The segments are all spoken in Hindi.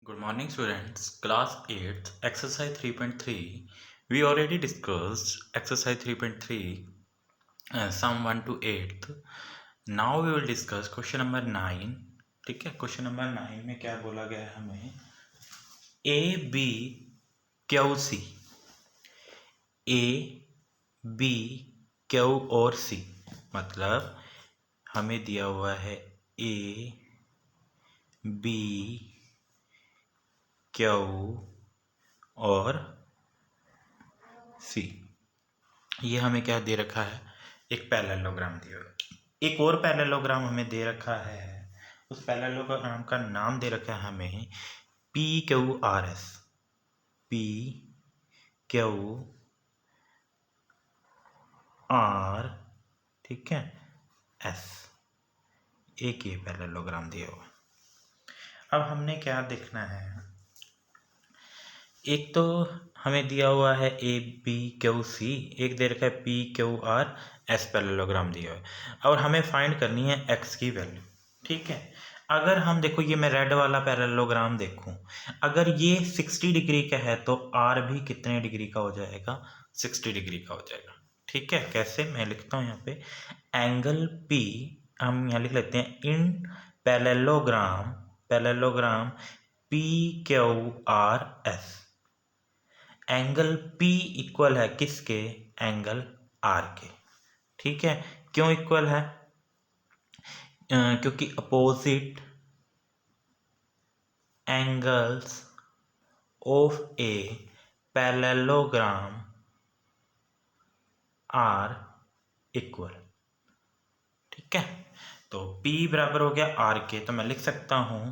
Good morning, students. Class 8, exercise 3.3. We already discussed exercise 3.3, sum 1 to 8. Now we will discuss question number 9. ठीक है, क्वेश्चन नंबर 9 में क्या बोला गया है हमें? A B Q C, A B Q और सी, मतलब हमें दिया हुआ है ए बी क्यू और सी। ये हमें क्या दे रखा है? एक पैरेललोग्राम दिया हुआ है। एक और पैरेललोग्राम हमें दे रखा है। उस पैरेललोग्राम का नाम दे रखा है हमें P Q R S, P Q R, ठीक है, एस। एक ये पैरेललोग्राम दिया हुआ है। अब हमने क्या देखना है? एक तो हमें दिया हुआ है ए बी क्यू सी, एक दे रखा है P Q R S parallelogram दिया हुआ है और हमें फाइंड करनी है एक्स की वैल्यू। ठीक है, अगर हम देखो ये मैं रेड वाला पैरेललोग्राम देखूं, अगर ये 60 डिग्री का है तो आर भी कितने डिग्री का हो जाएगा? 60 डिग्री का हो जाएगा। ठीक है, कैसे? मैं लिखता हूँ यहाँ पे एंगल पी, हम यहाँ लिख लेते हैं इन parallelogram, parallelogram P Q R S. Angle P equal है किसके? एंगल R के। ठीक है, क्यों इक्वल है? क्योंकि opposite angles of a parallelogram are equal. ठीक है, तो P बराबर हो गया R के, तो मैं लिख सकता हूं,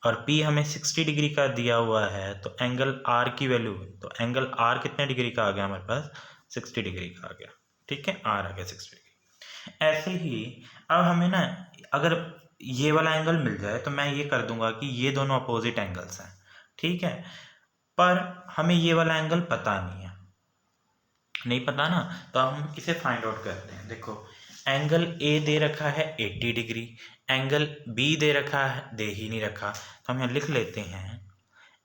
और P हमें 60 डिग्री का दिया हुआ है, तो एंगल R की वैल्यू, तो एंगल R कितने डिग्री का आ गया हमारे पास? 60 डिग्री का आ गया। ठीक है, R आ गया 60 डिग्री। ऐसे ही अब हमें ना, अगर ये वाला एंगल मिल जाए तो मैं ये कर दूंगा कि ये दोनों अपोजिट एंगल्स हैं। ठीक है, पर हमें ये वाला एंगल पता नहीं है, नहीं पता ना, तो हम इसे फाइंड आउट करते हैं। देखो, एंगल ए दे रखा है 80 डिग्री, एंगल बी दे रखा है, दे ही नहीं रखा, तो हम यहाँ लिख लेते हैं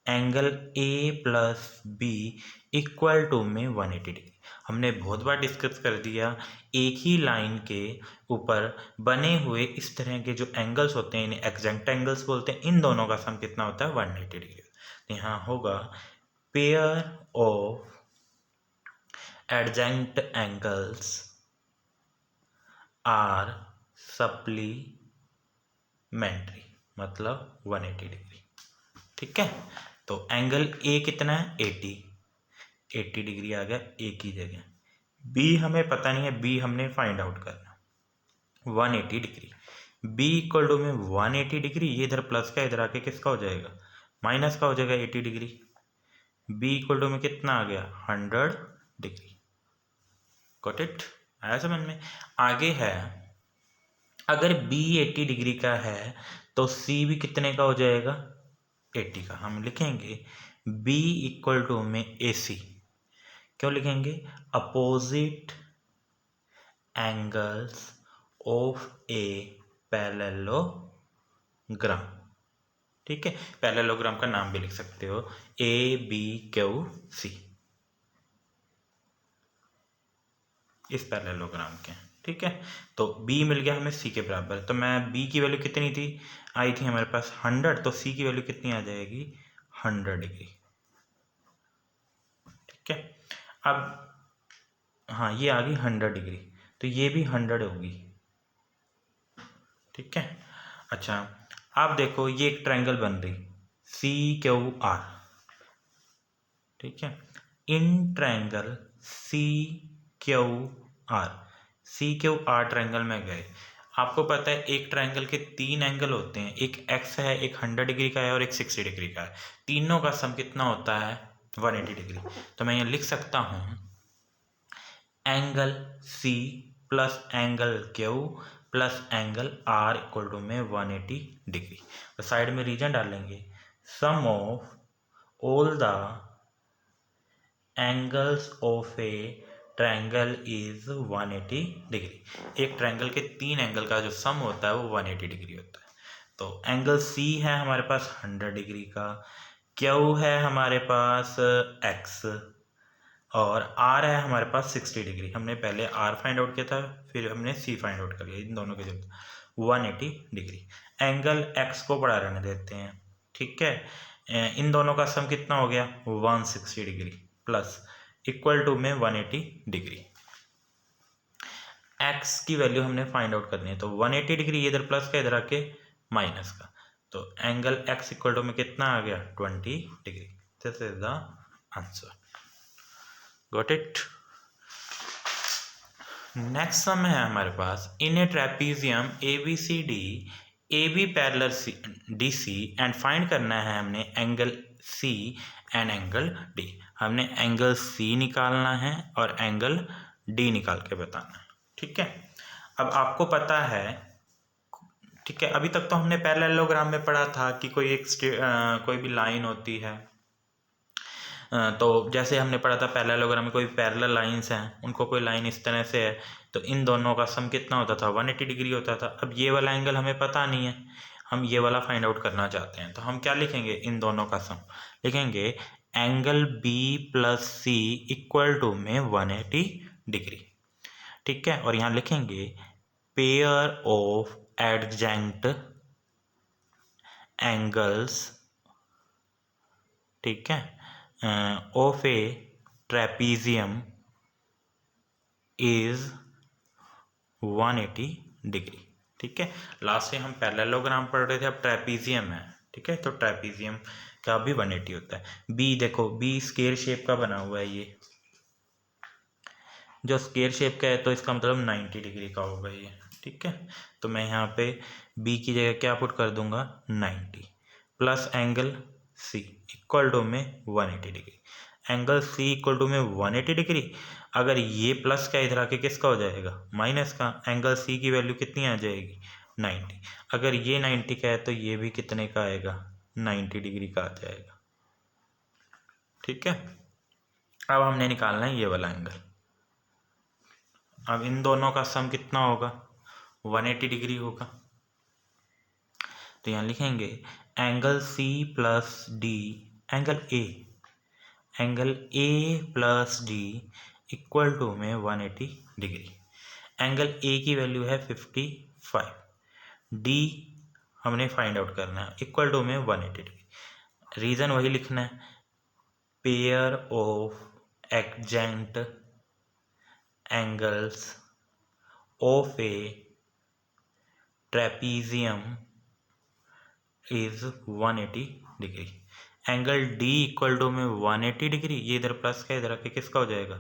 angle A plus B equal to में 180 डिग्री। हमने बहुत बार डिस्कस कर दिया, एक ही लाइन के ऊपर बने हुए इस तरह के जो एंगल्स होते हैं इन्हें एक्जेक्ट एंगल्स बोलते हैं। इन दोनों का सम कितना होता है? 180 डिग्री। तो यहाँ होगा pair of adjacent angles are supplementary, मतलब 180 डिग्री। ठीक है, तो एंगल ए कितना है? 80 डिग्री आ गया ए की जगह। बी हमें पता नहीं है, बी हमने फाइंड आउट करना, 180 डिग्री। बी इक्वल टू में 180 डिग्री, ये इधर प्लस का इधर आके किसका हो जाएगा? माइनस का हो जाएगा 80 डिग्री। बी इक्वल टू में कितना आ गया? 100 डिग्री। Got it? आया समझ में? आगे है, अगर B 80 डिग्री का है तो C भी कितने का हो जाएगा? 80 का। हम लिखेंगे B इक्वल टू में AC। क्यों लिखेंगे? Opposite angles of a parallelogram. ठीक है, पैरेललोग्राम का नाम भी लिख सकते हो ABQC, इस पैरेललोग्राम के। ठीक है, तो B मिल गया हमें C के बराबर, तो मैं B की वैल्यू कितनी थी? आई थी हमारे पास 100, तो C की वैल्यू कितनी आ जाएगी? 100 डिग्री। ठीक है, अब हाँ ये आ गई 100 डिग्री, तो ये भी 100 होगी। ठीक है, अच्छा आप देखो ये एक ट्रायंगल बन रही CQR। ठीक है, इन ट्रायंगल CQR ट्रायंगल में गए। आपको पता है एक ट्रायंगल के 3 एंगल होते हैं, एक एक्स है, एक 100 डिग्री का है और एक 60 डिग्री का है। तीनों का सम कितना होता है? 180 डिग्री। तो मैं ये लिख सकता हूँ angle C plus angle Q plus angle R equal to में 180 डिग्री। तो साइड में रीजन डालेंगे, sum of all the angles of a triangle is 180 degree. एक ट्रायंगल के 3 एंगल का जो सम होता है वो 180 डिग्री होता है। तो एंगल C है हमारे पास 100 डिग्री का, क्यू है हमारे पास एक्स और आर है हमारे पास 60 डिग्री। हमने पहले आर फाइंड आउट किया था, फिर हमने सी फाइंड आउट कर लिया। इन दोनों के जरूरत 180 डिग्री। एंगल एक्स को बड़ा रहने देते हैं, ठीक है। इन दोनों का सम कितना हो गया 160 डिग्री प्लस इक्वल टू में 180 डिग्री। एक्स की वैल्यू हमने फाइंड आउट करनी है, तो 180 डिग्री इधर प्लस का, इधर आके माइनस का, तो एंगल एक्स इक्वल टू में कितना आ गया 20 degree. This is the answer. Got it. Next sum है हमारे पास, in a trapezium A B C D, A B parallel D C and find करना है हमने angle C and angle D. हमने एंगल सी निकालना है और एंगल डी निकाल के बताना है, ठीक है। अब आपको पता है, ठीक है, अभी तक तो हमने पैरेललोग्राम में पढ़ा था कि कोई भी लाइन होती है, तो जैसे हमने पढ़ा था पैरेललोग्राम में कोई पैरेलल लाइंस हैं, उनको कोई लाइन इस तरह से है तो इन दोनों का सम कितना होता था 180 डिग्री होता था। अब ये वाला एंगल हमें पता नहीं है, हम ये वाला फाइंड आउट करना चाहते हैं, तो हम क्या लिखेंगे, इन दोनों का सम लिखेंगे angle B plus C equal to में 180 डिग्री, ठीक है। और यहाँ लिखेंगे पेयर ऑफ एडजेंट एंगल्स, ठीक है, of a trapezium is 180 degree, ठीक है। लास्ट से हम पैरेललोग्राम पढ़ रहे थे, अब ट्रेपीजियम है, ठीक है, तो ट्रेपीजियम का भी 180 होता है। बी देखो, बी स्क्वायर शेप का बना हुआ है, ये जो स्क्वायर शेप का है तो इसका मतलब 90 डिग्री का होगा ये, ठीक है। तो मैं यहाँ पे बी की जगह क्या पुट कर दूंगा 90 plus angle C equal to में 180 degree. Angle C equal to में 180 डिग्री, अगर ये प्लस का इधर आके किसका हो जाएगा माइनस का, एंगल सी की वैल्यू कितनी आ जाएगी 90। अगर ये 90 का है तो ये भी कितने का आएगा 90 डिग्री का आ जाएगा, ठीक है। अब हमने निकालना है ये वाला एंगल। अब इन दोनों का सम कितना होगा 180 डिग्री होगा, तो यहाँ लिखेंगे angle C plus D, angle A plus D equal to में 180 डिग्री। एंगल ए की वैल्यू है 55, डी हमने फाइंड आउट करना है इक्वल टू में 180 डिग्री। रीज़न वही लिखना है, pair of adjacent angles of a trapezium is 180 degree. Angle D equal to में 180 डिग्री, ये इधर प्लस का इधर आके किसका हो जाएगा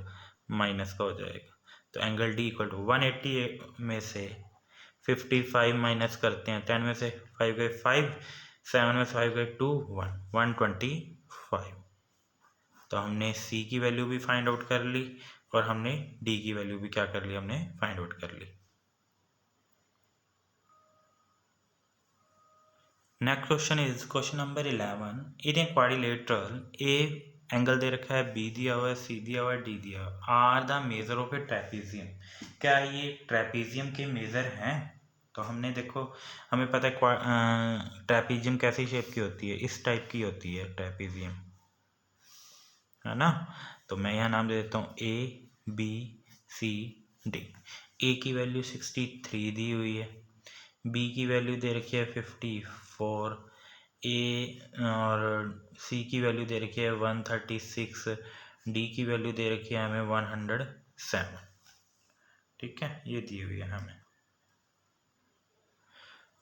माइनस का हो जाएगा। तो एंगल डी इक्वल टू 180 में से 55 माइनस करते हैं, 10 में से 5 गए 5, 7 में से 5 गए 2, 125। तो हमने सी की वैल्यू भी फाइंड आउट कर ली और हमने डी की वैल्यू भी क्या कर ली, हमने फाइंड आउट कर ली। Next question is question number 11। In a quadrilateral A angle दे रखा है, बी दिया हुआ है, सी दिया हुआ है, डी दिया हुआ है, are the measure of a trapezium. क्या ये ट्रेपीजियम के मेजर हैं? तो हमने देखो, हमें पता है ट्रेपीजियम कैसी शेप की होती है, इस टाइप की होती है ट्रेपीजियम, है ना। तो मैं यहाँ नाम दे देता हूँ ए बी सी डी। ए की वैल्यू 63 दी हुई है, बी की वैल्यू दे रखी है 54, ए और सी की वैल्यू दे रखी है 136, डी की वैल्यू दे रखी है हमें 107, ठीक है, ये दी हुई है हमें।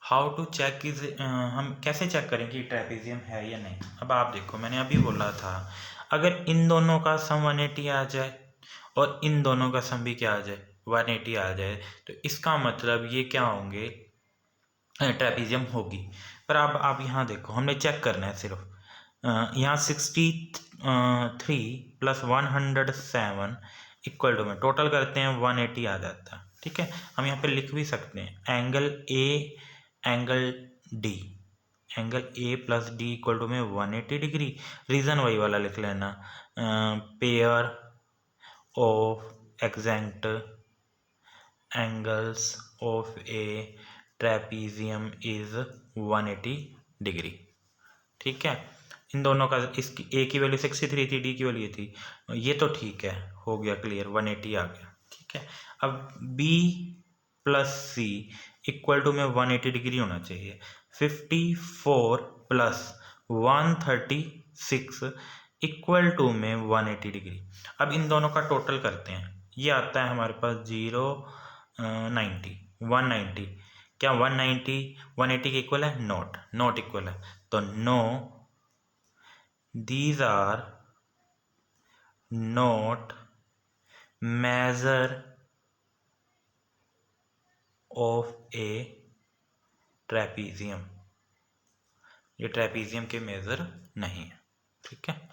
हाउ टू चेक इज, हम कैसे चेक करें कि ट्रेपीजियम है या नहीं। अब आप देखो, मैंने अभी बोला था अगर इन दोनों का सम 180 आ जाए और इन दोनों का सम भी क्या आ जाए 180 आ जाए, तो इसका मतलब ये क्या होंगे ट्रेपीजियम होगी। पर अब आप यहाँ देखो, हमने चेक करना है सिर्फ, यहाँ 63 प्लस 107 इक्वल टू में टोटल करते हैं 180 आ जाता है, ठीक है। हम यहाँ पे लिख भी सकते हैं angle A angle D, angle A plus D equal to में 180 डिग्री। रीज़न वही वाला लिख लेना, pair of exact angles of a trapezium is 180 degree, ठीक है। इन दोनों का, इसकी ए की वैल्यू 63 थी, डी की वैल्यू थी, ये तो ठीक है, हो गया क्लियर, 180 आ गया। ठीक है, अब B plus C equal to में 180 डिग्री होना चाहिए। 54 प्लस 136 इक्वल टू में 180 डिग्री। अब इन दोनों का टोटल करते हैं, ये आता है हमारे पास 190। क्या 190 180 के इक्वल है? नॉट, नॉट इक्वल है, तो no, these are not measure of a trapezium, ये ट्रेपीजियम के मेजर नहीं है। ठीक है।